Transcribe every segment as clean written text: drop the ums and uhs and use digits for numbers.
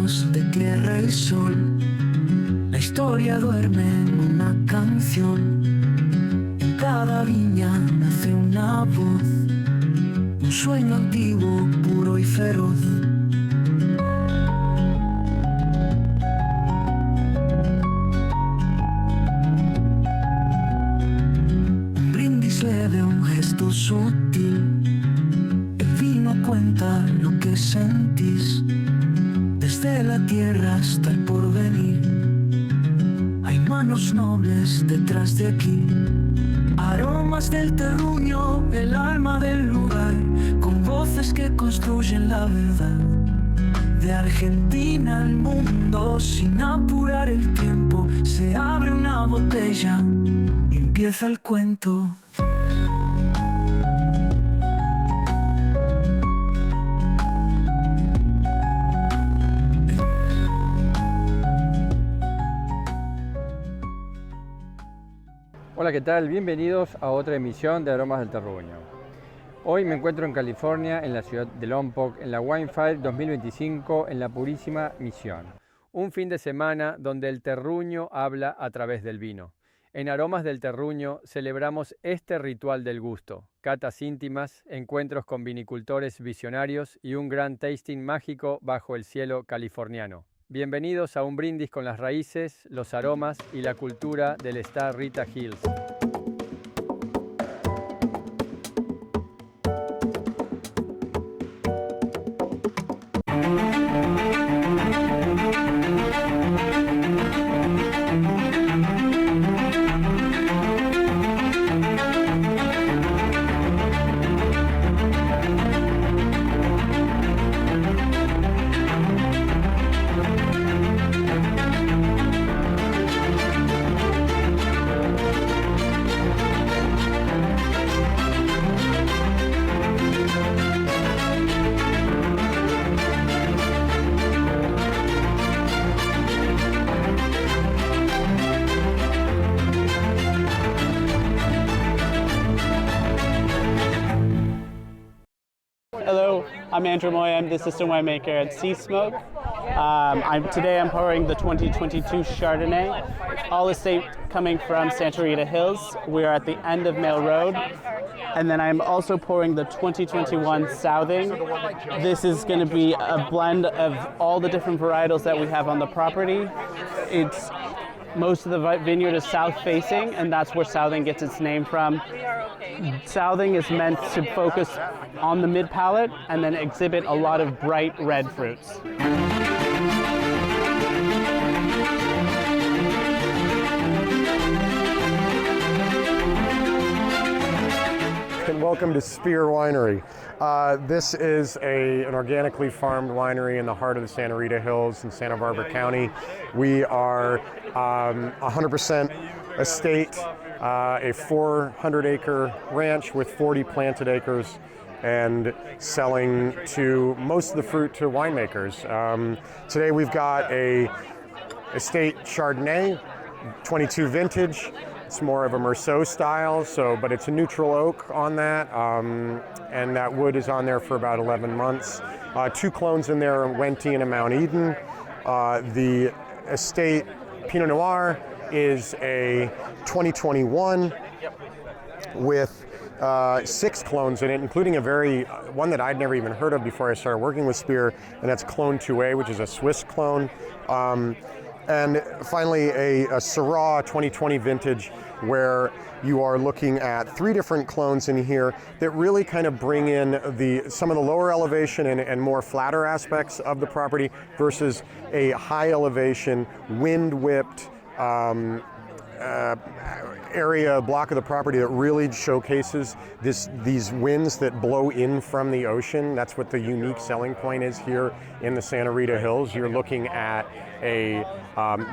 sueños de tierra y sol. La historia duerme en una canción. En cada viña nace una voz, un sueño antiguo, puro y feroz. Un brindis leve, un gesto sutil. El vino cuenta lo que sentís. Desde la tierra hasta el porvenir, hay manos nobles detrás de aquí. Aromas del terruño, el alma del lugar, con voces que construyen la verdad. De Argentina al mundo, sin apurar el tiempo, se abre una botella y empieza el cuento. Hola, ¿qué tal? Bienvenidos a otra emisión de Aromas del Terruño. Hoy me encuentro en California, en la ciudad de Lompoc, en la Wine Fair 2025, en la Purísima Misión. Un fin de semana donde el terruño habla a través del vino. En Aromas del Terruño celebramos este ritual del gusto, catas íntimas, encuentros con vinicultores visionarios y un gran tasting mágico bajo el cielo californiano. Bienvenidos a un brindis con las raíces, los aromas y la cultura del Star Rita Hills. Hello, I'm Andrew Moy. I'm the assistant winemaker at Sea Smoke. Today I'm pouring the 2022 Chardonnay, all estate coming from Santa Rita Hills. We are at the end of Mail Road. And then I'm also pouring the 2021 Southing. This is going to be a blend of all the different varietals that we have on the property. Most of the vineyard is south-facing, and that's where Southing gets its name from. Southing is meant to focus on the mid-palate and then exhibit a lot of bright red fruits. And welcome to Spear Winery. This is an organically farmed winery in the heart of the Santa Rita Hills in Santa Barbara County. We are 100% estate, a 400-acre ranch with 40 planted acres, and selling to most of the fruit to winemakers. Today we've got a estate Chardonnay, 22 vintage. It's more of a Merceau style, but it's a neutral oak on that, and that wood is on there for about 11 months. Two clones in there, a Wente and a Mount Eden. The estate Pinot Noir is a 2021 with 6 clones in it, including one that I'd never even heard of before I started working with Spear, and that's Clone 2A, which is a Swiss clone. And finally, a Syrah 2020 vintage, where you are looking at 3 different clones in here that really kind of bring in some of the lower elevation and more flatter aspects of the property versus a high elevation, wind-whipped block of the property that really showcases these winds that blow in from the ocean. That's what the unique selling point is here in the Santa Rita Hills. You're looking at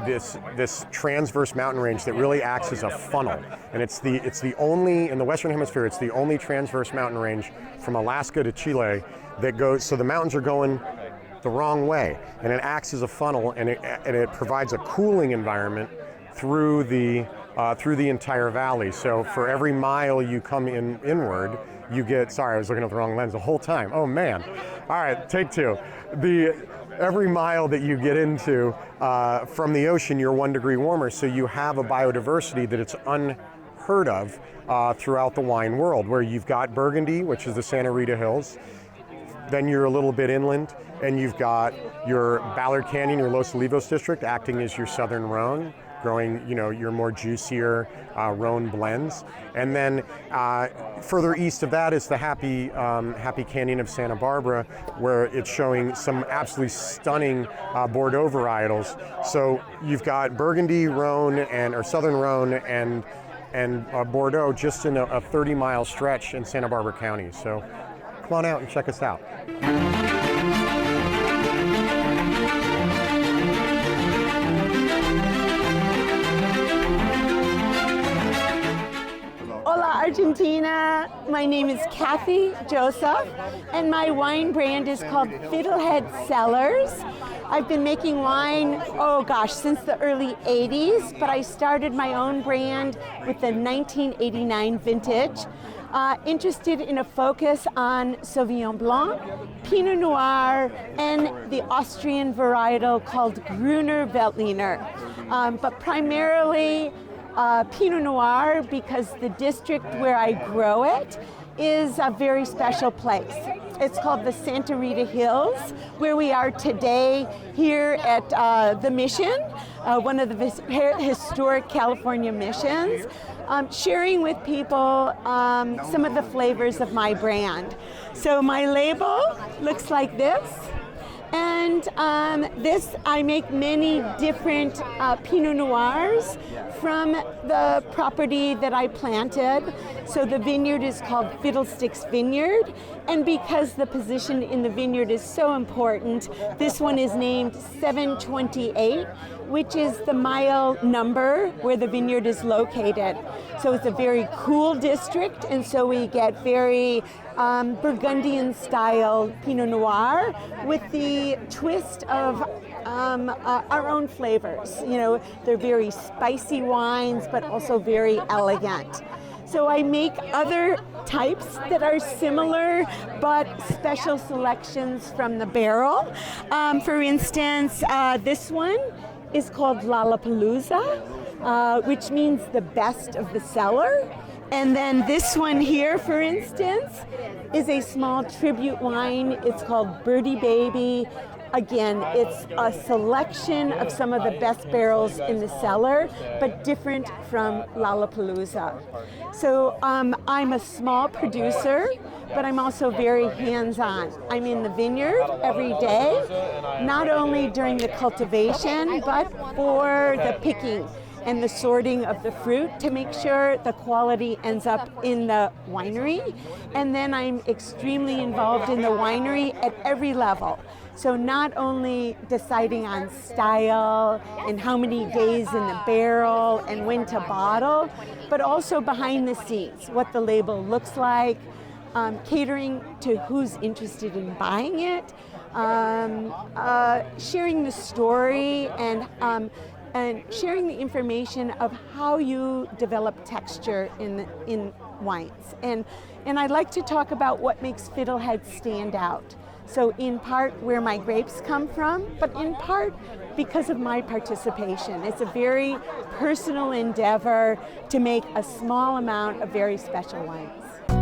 this transverse mountain range that really acts as a funnel, and it's the only in the Western Hemisphere. It's the only transverse mountain range from Alaska to Chile that goes. So the mountains are going the wrong way, and it acts as a funnel, and it provides a cooling environment through the entire valley. So for every mile you come inward, you get, sorry, I was looking at the wrong lens the whole time. Oh man. All right, take 2. every mile that you get into from the ocean, you're 1 degree warmer. So you have a biodiversity that it's unheard of throughout the wine world, where you've got Burgundy, which is the Santa Rita Hills. Then you're a little bit inland, and you've got your Ballard Canyon, your Los Olivos district, acting as your southern Rhone, growing, your more juicier Rhone blends. And then further east of that is the Happy Canyon of Santa Barbara, where it's showing some absolutely stunning Bordeaux varietals. So you've got Burgundy, Rhone, or southern Rhone, and Bordeaux just in a 30-mile stretch in Santa Barbara County. So come on out and check us out. Hola Argentina, my name is Kathy Joseph and my wine brand is called Fiddlehead Cellars. I've been making wine, since the early 80s, but I started my own brand with the 1989 vintage. Interested in a focus on Sauvignon Blanc, Pinot Noir, and the Austrian varietal called Gruner Veltliner. But primarily Pinot Noir, because the district where I grow it is a very special place. It's called the Santa Rita Hills, where we are today here at the Mission, one of the historic California missions, sharing with people some of the flavors of my brand. So my label looks like this. And I make many different Pinot Noirs from the property that I planted. So the vineyard is called Fiddlesticks Vineyard. And because the position in the vineyard is so important, this one is named 728, which is the mile number where the vineyard is located. So it's a very cool district, and so we get very Burgundian style Pinot Noir with the twist of our own flavors. They're very spicy wines, but also very elegant. So I make other types that are similar, but special selections from the barrel. For instance, this one is called Lollapalooza, which means the best of the cellar. And then this one here, for instance, is a small tribute wine. It's called Birdie Baby. Again, it's a selection of some of the best barrels in the cellar, but different from Lollapalooza. So I'm a small producer, but I'm also very hands-on. I'm in the vineyard every day, not only during the cultivation, but for the picking and the sorting of the fruit to make sure the quality ends up in the winery. And then I'm extremely involved in the winery at every level. So not only deciding on style and how many days in the barrel and when to bottle, but also behind the scenes, what the label looks like, catering to who's interested in buying it, sharing the story and sharing the information of how you develop texture in wines. And I'd like to talk about what makes Fiddlehead stand out. So in part where my grapes come from, but in part because of my participation. It's a very personal endeavor to make a small amount of very special wines.